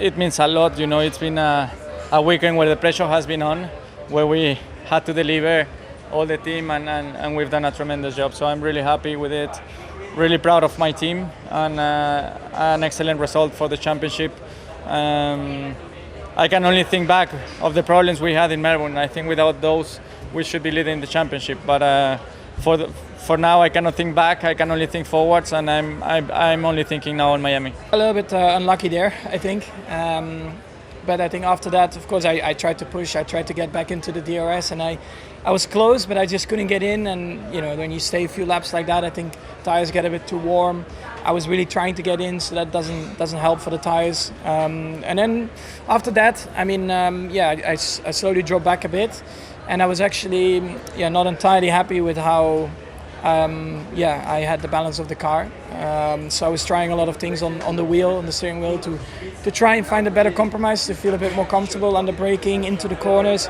It means a lot, It's been a weekend where the pressure has been on, where we had to deliver all the team, and we've done a tremendous job. So I'm really happy with it, really proud of my team, and an excellent result for the championship. I can only think back of the problems we had in Melbourne. I think without those, we should be leading the championship. But for now, I cannot think back. I can only think forwards, and I'm only thinking now on Miami. A little bit unlucky there, I think. But I think after that, of course, I tried to push. I tried to get back into the DRS, and I was close, but I just couldn't get in. And when you stay a few laps like that, I think tires get a bit too warm. I was really trying to get in, so that doesn't help for the tires. And then after that, I slowly dropped back a bit, and I was actually not entirely happy with how I had the balance of the car. So I was trying a lot of things on the wheel, on the steering wheel, to try and find a better compromise, to feel a bit more comfortable under braking into the corners.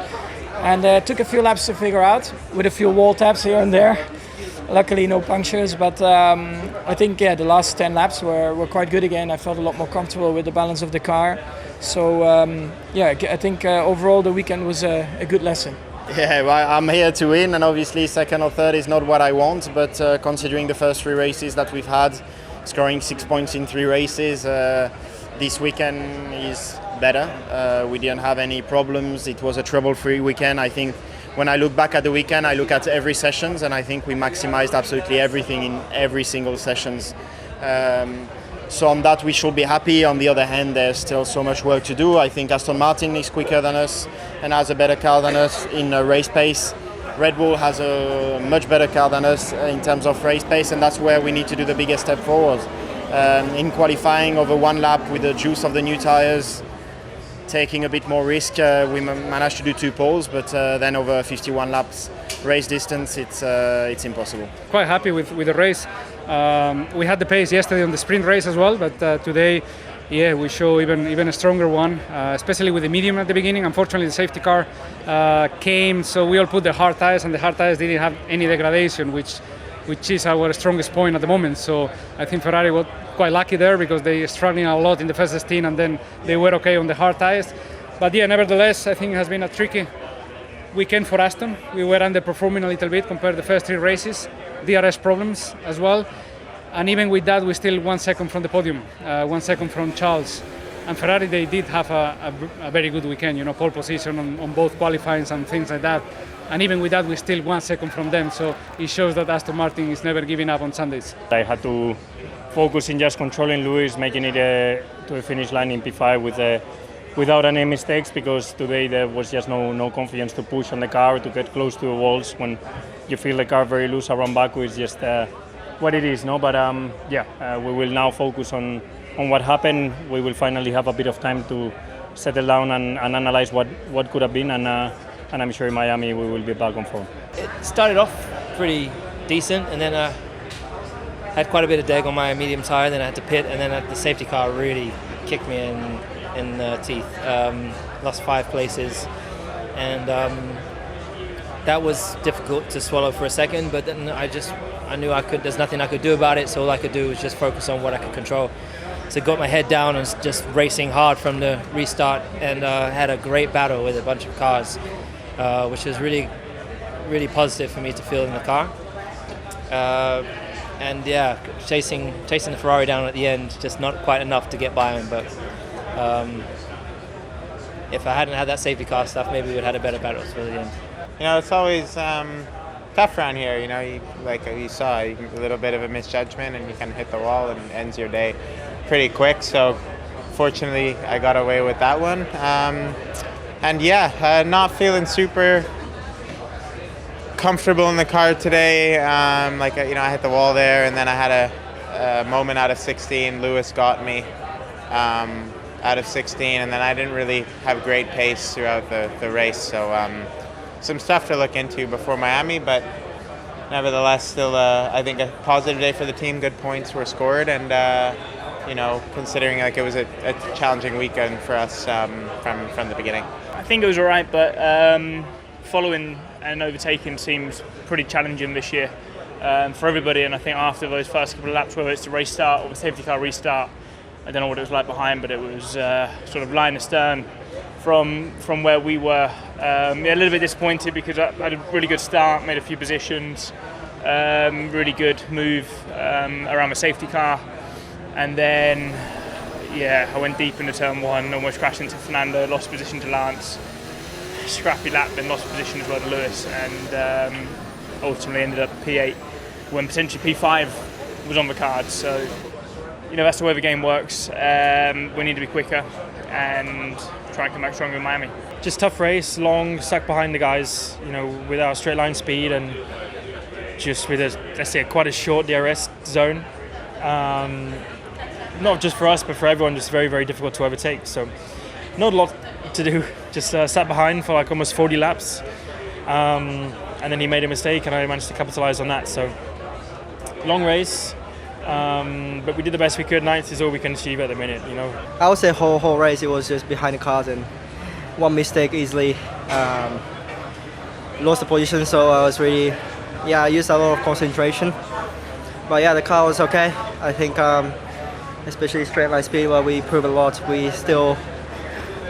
And took a few laps to figure out, with a few wall taps here and there. Luckily no punctures, but I think the last 10 laps were quite good again. I felt a lot more comfortable with the balance of the car. So I think overall the weekend was a good lesson. Yeah, well, I'm here to win, and obviously second or third is not what I want, but considering the first 3 races that we've had, scoring 6 points in 3 races, this weekend is better. We didn't have any problems. It was a trouble-free weekend. I think when I look back at the weekend, I look at every sessions, and I think we maximized absolutely everything in every single sessions. So on that we should be happy. On the other hand, there's still so much work to do. I think Aston Martin is quicker than us and has a better car than us in race pace. Red Bull has a much better car than us in terms of race pace, and that's where we need to do the biggest step forward. In qualifying, over 1 lap with the juice of the new tyres, taking a bit more risk, we managed to do 2 poles, but then over 51 laps race distance, it's impossible. Quite happy with the race. We had the pace yesterday on the sprint race as well, but today, we show even a stronger one, especially with the medium at the beginning. Unfortunately, the safety car came, so we all put the hard tires, and the hard tires didn't have any degradation, which is our strongest point at the moment. So I think Ferrari was quite lucky there, because they were struggling a lot in the first 16, and then they were okay on the hard tires. But nevertheless, I think it has been a tricky weekend for Aston. We were underperforming a little bit compared to the first 3 races. DRS problems as well. And even with that, we're still 1 second from the podium, 1 second from Charles. And Ferrari, they did have a very good weekend, pole position on both qualifying and things like that. And even with that, we're still 1 second from them. So it shows that Aston Martin is never giving up on Sundays. I had to focus in just controlling Lewis, making it to the finish line in P5 without any mistakes, because today there was just no confidence to push on the car, to get close to the walls. When you feel the car very loose around Baku, it's just what it is, no? But we will now focus on what happened. We will finally have a bit of time to settle down and analyze what could have been, and I'm sure in Miami we will be back on form. It started off pretty decent, and then I had quite a bit of deg on my medium tyre, then I had to pit, and then the safety car really kicked me in the teeth. Lost 5 places, and that was difficult to swallow for a second, but then I knew there's nothing I could do about it, so all I could do was just focus on what I could control. So got my head down and was just racing hard from the restart, and had a great battle with a bunch of cars, which was really, really positive for me to feel in the car. And chasing the Ferrari down at the end, just not quite enough to get by him, but if I hadn't had that safety car stuff, maybe we would have had a better battle for the end. It's always tough around here. Like you saw, a little bit of a misjudgment, and you kind of hit the wall, and ends your day pretty quick. So fortunately, I got away with that one. Not feeling super comfortable in the car today. I hit the wall there, and then I had a moment out of 16. Lewis got me out of 16, and then I didn't really have great pace throughout the race. So some stuff to look into before Miami, but nevertheless, still I think a positive day for the team. Good points were scored, and considering it was a challenging weekend for us from the beginning. I think it was all right, but following and overtaking seems pretty challenging this year for everybody. And I think after those first couple of laps, whether it's the race start or the safety car restart, I don't know what it was like behind, but it was sort of line astern from where we were. A little bit disappointed because I had a really good start, made a few positions, really good move around my safety car, and then I went deep into turn one, almost crashed into Fernando, lost position to Lance, scrappy lap, then lost position as well to Lewis, and ultimately ended up P8 when potentially P5 was on the cards. So that's the way the game works. We need to be quicker and try and come back stronger in Miami. Just tough race, long, stuck behind the guys, with our straight line speed and just with quite a short DRS zone. Not just for us, but for everyone, just very, very difficult to overtake. So not a lot to do, just sat behind for like almost 40 laps. And then he made a mistake and I managed to capitalize on that. So long race, but we did the best we could. Ninth is all we can achieve at the minute, I would say whole race it was just behind the cars and one mistake easily lost the position. So I was really, I used a lot of concentration. But the car was okay. I think especially straight line speed where we improved a lot. We still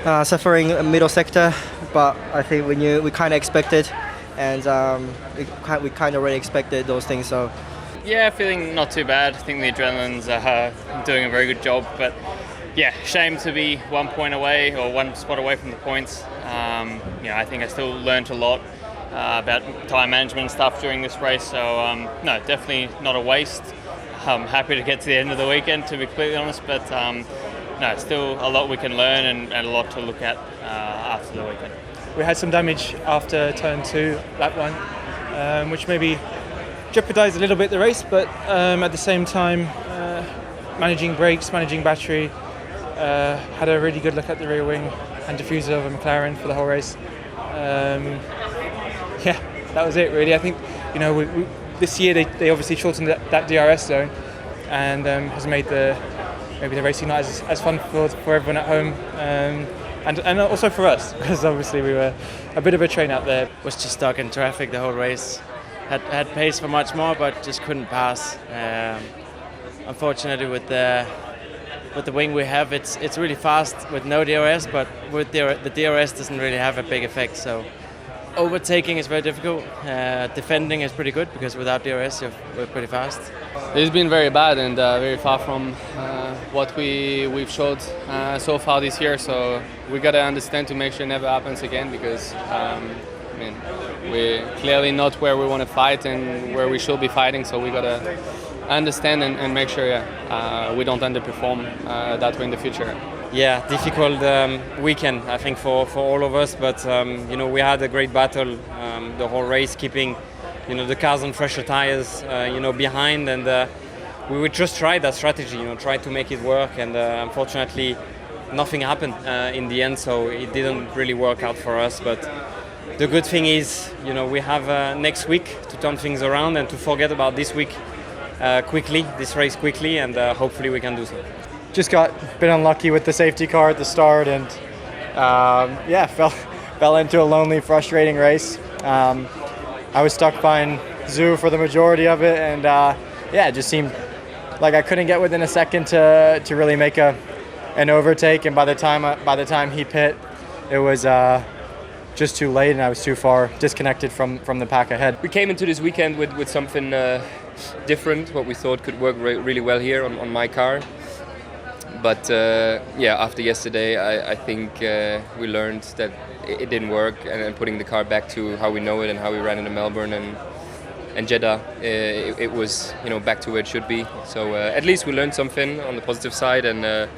suffering a middle sector, but I think we kind of expected, and we kind of already expected those things. So yeah, feeling not too bad. I think the adrenaline's doing a very good job, but shame to be 1 point away or one spot away from the points. I think I still learnt a lot about time management stuff during this race, so no, definitely not a waste. I'm happy to get to the end of the weekend, to be completely honest, but no, still a lot we can learn and a lot to look at after the weekend. We had some damage after turn 2, lap 1, which maybe jeopardised a little bit the race, but at the same time, managing brakes, managing battery, had a really good look at the rear wing and diffuser of a McLaren for the whole race. That was it really. I think we this year they obviously shortened that DRS zone, and has made maybe the racing not as fun for everyone at home, and also for us, because obviously we were a bit of a train out there. Was just stuck in traffic the whole race. Had pace for much more, but just couldn't pass. Unfortunately, with the wing we have, it's really fast with no DRS, but with the DRS doesn't really have a big effect. So overtaking is very difficult. Defending is pretty good because without DRS we're pretty fast. It's been very bad and very far from what we've showed so far this year. So we gotta understand to make sure it never happens again, because we're clearly not where we want to fight and where we should be fighting. So we gotta understand and make sure we don't underperform that way in the future. Yeah, difficult weekend I think for all of us, but we had a great battle the whole race, keeping the cars on fresher tires behind, and we would just try that strategy, try to make it work, and unfortunately nothing happened in the end, so it didn't really work out for us. But the good thing is we have next week to turn things around and to forget about this week this race quickly, and hopefully we can do so. Just got a bit unlucky with the safety car at the start, and fell into a lonely, frustrating race. I was stuck behind Zhu for the majority of it, and it just seemed like I couldn't get within a second to really make an overtake. And by the time he pit, it was just too late, and I was too far disconnected from the pack ahead. We came into this weekend with something different, what we thought could work really well here on my car. But after yesterday, I think we learned that it didn't work, and putting the car back to how we know it and how we ran into Melbourne and Jeddah, it was back to where it should be. So at least we learned something on the positive side, and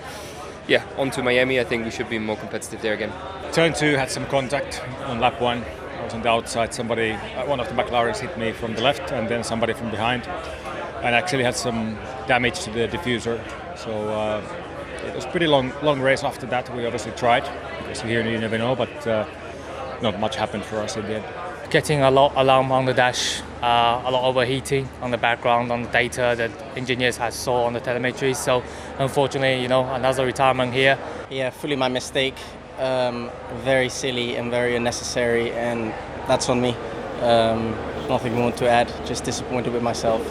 on to Miami. I think we should be more competitive there again. Turn 2 had some contact on lap 1. I was on the outside. One of the McLarens hit me from the left, and then somebody from behind, and actually had some damage to the diffuser. So it was a pretty long race after that. We obviously tried, because here you never know, but not much happened for us in the end. Getting a lot alarm on the dash, a lot overheating on the background, on the data that engineers had saw on the telemetry. So unfortunately, another retirement here. Yeah, fully my mistake. Very silly and very unnecessary, and that's on me. Nothing more to add, just disappointed with myself.